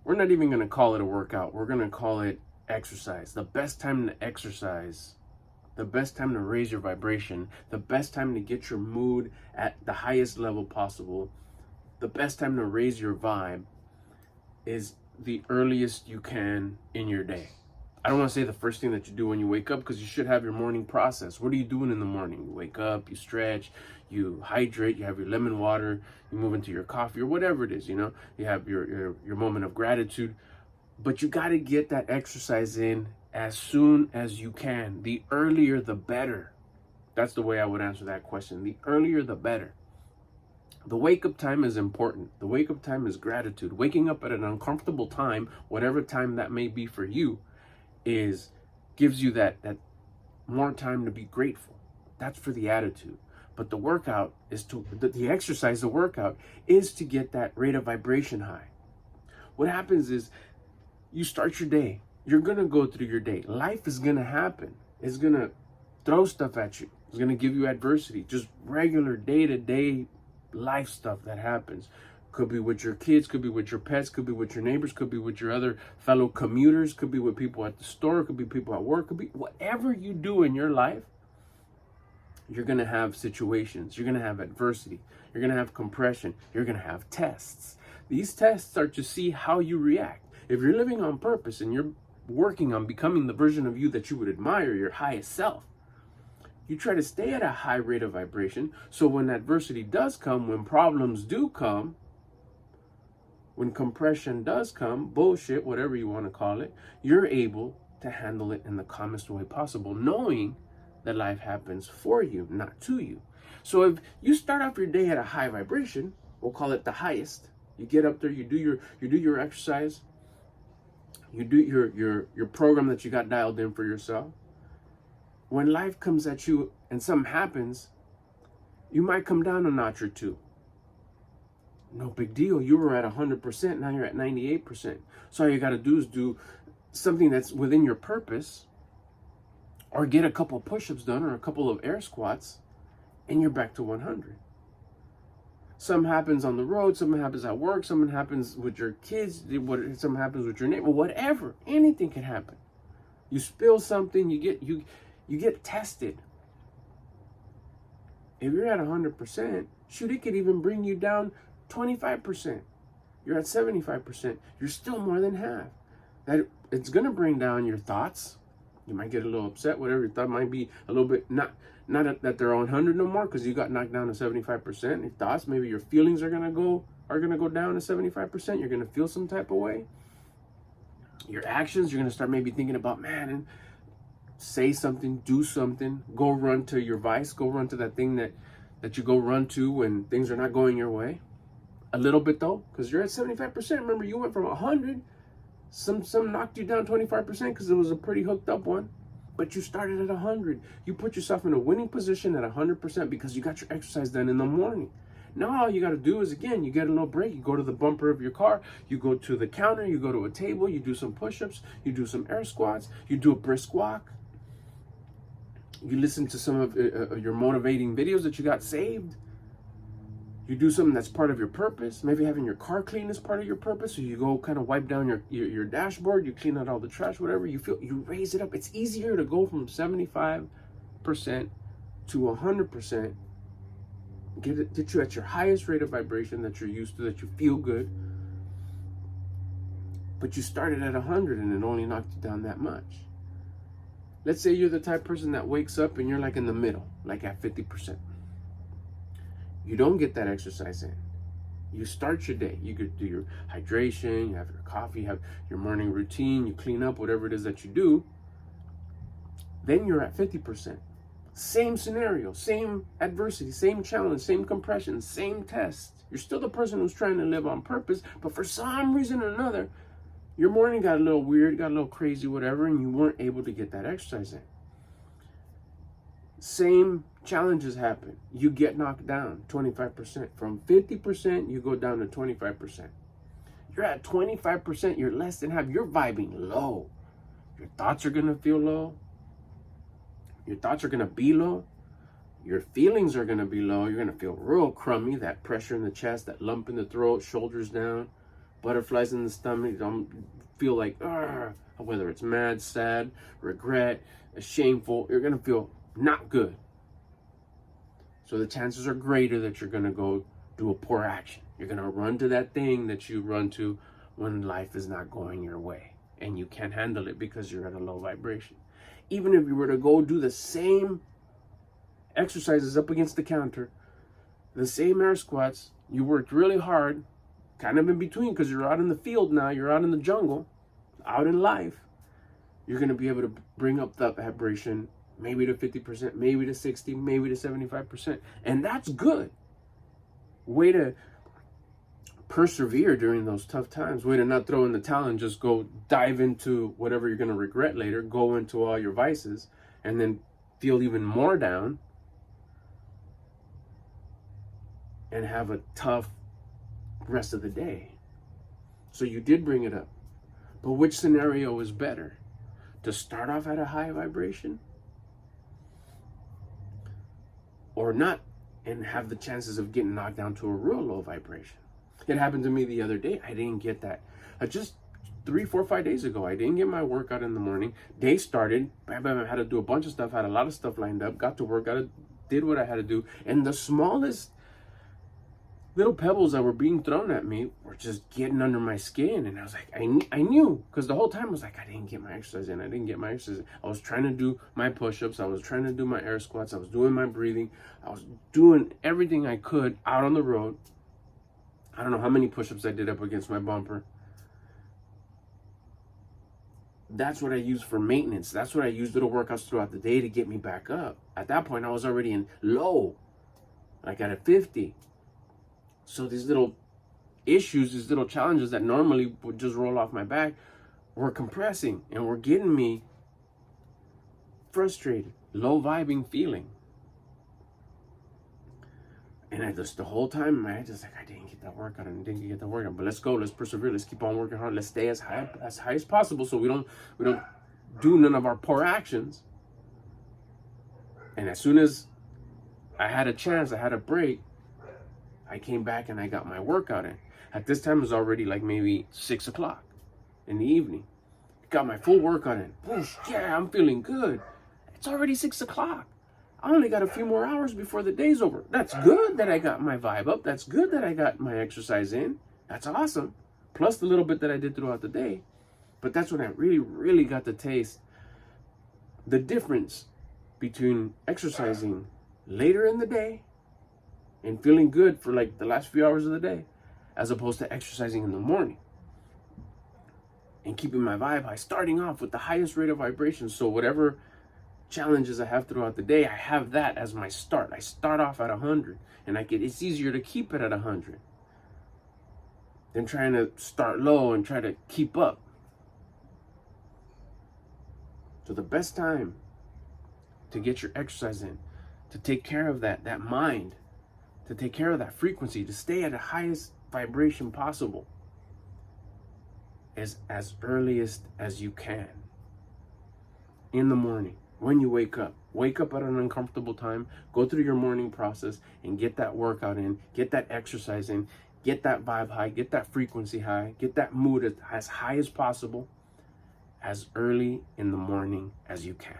we're not even going to call it a workout. We're going to call it exercise. The best time to exercise, the best time to raise your vibration, the best time to get your mood at the highest level possible, the best time to raise your vibe is the earliest you can in your day. I don't want to say the first thing that you do when you wake up, because you should have your morning process. What are you doing in the morning? You wake up, you stretch, you hydrate, you have your lemon water, you move into your coffee or whatever it is, you have your moment of gratitude. But you got to get that exercise in as soon as you can. The earlier, the better. That's the way I would answer that question. The earlier, the better. The wake up time is important. The wake up time is gratitude. Waking up at an uncomfortable time, whatever time that may be for you, gives you that more time to be grateful. That's for the attitude. But the workout is the exercise, the workout is to get that rate of vibration high. What happens is you start your day. You're going to go through your day. Life is going to happen. It's going to throw stuff at you. It's going to give you adversity. Just regular day-to-day life stuff that happens. Could be with your kids, could be with your pets, could be with your neighbors, could be with your other fellow commuters, could be with people at the store, could be people at work, could be whatever you do in your life. You're going to have situations. You're going to have adversity. You're going to have compression. You're going to have tests. These tests are to see how you react. If you're living on purpose and you're working on becoming the version of you that you would admire, your highest self, you try to stay at a high rate of vibration. So when adversity does come, when problems do come, when compression does come, bullshit, whatever you want to call it, you're able to handle it in the calmest way possible, knowing that life happens for you, not to you. So if you start off your day at a high vibration, we'll call it the highest. You get up there, you do your exercise, you do your program that you got dialed in for yourself. When life comes at you and something happens, you might come down a notch or two. No big deal. You were at 100%, now you're at 98%. So all you got to do is do something that's within your purpose, or get a couple of push-ups done or a couple of air squats, and you're back to 100. Something happens on the road, something happens at work, something happens with your kids, something happens with your neighbor, whatever. Anything can happen. You spill something, you get tested. If you're at 100%, shoot, it could even bring you down 25%. You're at 75%. You're still more than half. That it's going to bring down your thoughts. You might get a little upset, whatever. Your thought might be a little bit, not that they're 100 no more, because you got knocked down to 75%. Your thoughts, maybe your feelings are going to go down to 75%. You're going to feel some type of way. Your actions, you're going to start maybe thinking about, man, and say something, do something, go run to your vice, go run to that thing that you go run to when things are not going your way. A little bit though, because you're at 75%. Remember, you went from 100. Some knocked you down 25% because it was a pretty hooked up one. But you started at 100. You put yourself in a winning position at 100% because you got your exercise done in the morning. Now all you got to do is, again, you get a little break. You go to the bumper of your car. You go to the counter. You go to a table. You do some push-ups. You do some air squats. You do a brisk walk. You listen to some of your motivating videos that you got saved. You do something that's part of your purpose. Maybe having your car clean is part of your purpose. So you go kind of wipe down your dashboard. You clean out all the trash, whatever. You raise it up. It's easier to go from 75% to 100%. Get you at your highest rate of vibration that you're used to, that you feel good. But you started at 100 and it only knocked you down that much. Let's say you're the type of person that wakes up and you're like in the middle, like at 50%. You don't get that exercise in. You start your day. You could do your hydration, you have your coffee, you have your morning routine, you clean up, whatever it is that you do. Then you're at 50%. Same scenario, same adversity, same challenge, same compression, same test. You're still the person who's trying to live on purpose, but for some reason or another, your morning got a little weird, got a little crazy, whatever, and you weren't able to get that exercise in. Same challenges happen. You get knocked down 25%. From 50%, you go down to 25%. You're at 25%, you're less than half. You're vibing low. Your thoughts are going to feel low. Your thoughts are going to be low. Your feelings are going to be low. You're going to feel real crummy, that pressure in the chest, that lump in the throat, shoulders down, butterflies in the stomach. Don't feel like, whether it's mad, sad, regret, shameful, you're going to feel not good. So the chances are greater that you're going to go do a poor action. You're going to run to that thing that you run to when life is not going your way and you can't handle it because you're at a low vibration. Even if you were to go do the same exercises up against the counter, the same air squats, you worked really hard, kind of in between because you're out in the field now, you're out in the jungle, out in life, you're going to be able to bring up that vibration maybe to 50%, maybe to 60, maybe to 75%. And that's good. Way to persevere during those tough times. Way to not throw in the towel and just go dive into whatever you're going to regret later, go into all your vices, and then feel even more down and have a tough rest of the day. So you did bring it up. But which scenario is better? To start off at a high vibration or not, and have the chances of getting knocked down to a real low vibration? It happened to me the other day. I didn't get that. Just 3, 4, 5 days ago, I didn't get my workout in the morning. Day started, bam, bam, I had to do a bunch of stuff, had a lot of stuff lined up, got to work, did what I had to do. And the smallest little pebbles that were being thrown at me were just getting under my skin. And I was like, I knew, because the whole time I was like, I didn't get my exercise in. I was trying to do my push-ups. I was trying to do my air squats. I was doing my breathing. I was doing everything I could out on the road. I don't know how many push-ups I did up against my bumper. That's what I use for maintenance. That's what I use little workouts throughout the day to get me back up. At that point, I was already in low, like at a 50. So these little issues, these little challenges that normally would just roll off my back were compressing and were getting me frustrated, low vibing feeling. And I just, the whole time, my head just like, I didn't get that workout, but let's go, let's persevere, let's keep on working hard, let's stay as high as possible so we don't do none of our poor actions. And as soon as I had a chance, I had a break, I came back and I got my workout in. At this time, it was already like maybe 6 o'clock in the evening. Got my full workout in. Whoosh, yeah, I'm feeling good. It's already 6 o'clock. I only got a few more hours before the day's over. That's good that I got my vibe up. That's good that I got my exercise in. That's awesome. Plus the little bit that I did throughout the day. But that's when I really, really got to taste the difference between exercising later in the day and feeling good for like the last few hours of the day, as opposed to exercising in the morning and keeping my vibe high, starting off with the highest rate of vibration. So whatever challenges I have throughout the day, I have that as my start. I start off at 100, and it's easier to keep it at 100 than trying to start low and try to keep up. So the best time to get your exercise in, to take care of that mind, to take care of that frequency, to stay at the highest vibration possible, is as earliest as you can. In the morning, when you wake up at an uncomfortable time, go through your morning process and get that workout in, get that exercise in, get that vibe high, get that frequency high, get that mood as high as possible, as early in the morning as you can.